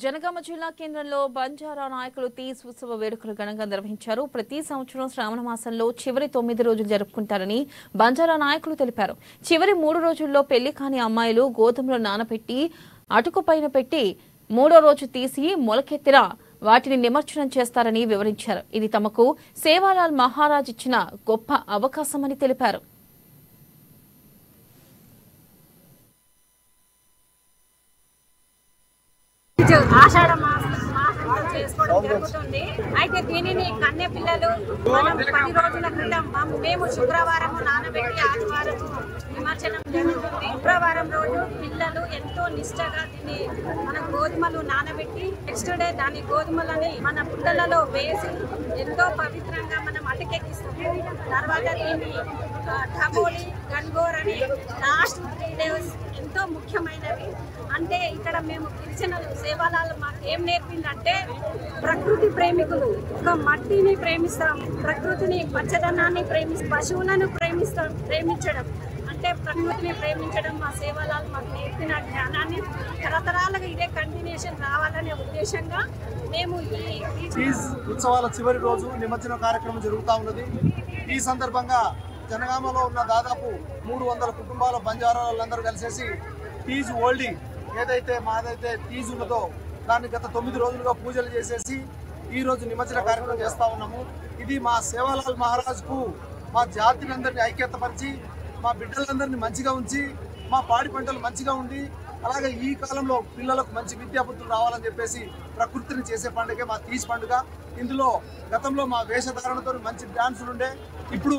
జనగామ జిల్లా కేంద్రంలో బంజారా నాయకులు తీజ్ ఉత్సవ వేడుకలు ఘనంగా నిర్వహించారు. ప్రతి సంవత్సరం శ్రావణ మాసంలో చివరి 9 రోజులు జరుపుకుంటారని బంజారా నాయకులు తెలిపారు. చివరి 3 రోజుల్లో పెళ్లి కాని అమ్మాయిలు గోధుమలు నానబెట్టి అటుకు పైన పెట్టి 3వ రోజు తీసి మొలకెత్తిన వాటిని నిమజ్జనం చేస్తారని వివరించారు. ఇది తమకు సేవాలాల్ మహారాజ్ ఇచ్చిన గొప్ప అవకాశమని తెలిపారు. ఆషాఢ మాసంలో చేసుకోవడం జరుగుతుంది. అయితే దీనిని కన్నె పిల్లలు మనం 10 రోజుల క్రితం మేము శుక్రవారం నానబెట్టి ఆదివారం నిమజ్జనం జరుగుతుంది. శుక్రవారం రోజు పిల్లలు ఎంతో నిష్టగా దీన్ని మన గోధుమలు నానబెట్టి నెక్స్ట్ డే దాని గోధుమలని మన పుట్టలలో వేసి ఎంతో పవిత్రంగా మనం అటకెక్కిస్తాము. తర్వాత దీన్ని ఠగోలి గన్గోర్ అని లాస్ట్ 3 days ఎంతో ముఖ్యమైనవి. అంటే ఇక్కడ మేము గిరిజనులు సేవాలాలు మాకు ఏం నేర్పిందంటే ప్రకృతి ప్రేమికులు. ఒక మట్టిని ప్రేమిస్తాం, ప్రకృతిని పచ్చదనాన్ని పశువులను ప్రేమించడం అంటే ప్రకృతిని ప్రేమించడం మా సేవాలాలు మాకు నేర్పిన జ్ఞానాన్ని తరతరాలుగా ఇదే కంటిన్యూషన్ రావాలనే ఉద్దేశంగా మేము ఈ ఉత్సవాల చివరి రోజు నిమజ్జన కార్యక్రమం జరుగుతూ ఉన్నది. ఈ సందర్భంగా జనగామలో ఉన్న దాదాపు 300 కుటుంబాల బంజారాలందరూ కలిసేసి తీజ్ ఓల్డీ ఏదైతే మాదైతే తీజ్ ఉన్నదో దాన్ని గత 9 రోజులుగా పూజలు చేసేసి ఈ రోజు నిమజ్జన కార్యక్రమం చేస్తూ ఉన్నాము. ఇది మా సేవాలాల్ మహారాజ్కు మా జాతినందరినీ ఐక్యతపరిచి మా బిడ్డలందరినీ మంచిగా ఉంచి మా పాడి పంటలు మంచిగా ఉండి అలాగే ఈ కాలంలో పిల్లలకు మంచి విద్యాబుద్ధులు రావాలని చెప్పేసి ప్రకృతిని చేసే పండుగ మా తీజ్ పండుగ. ఇందులో గతంలో మా వేషధారణతో మంచి డాన్సులు ఉండే, ఇప్పుడు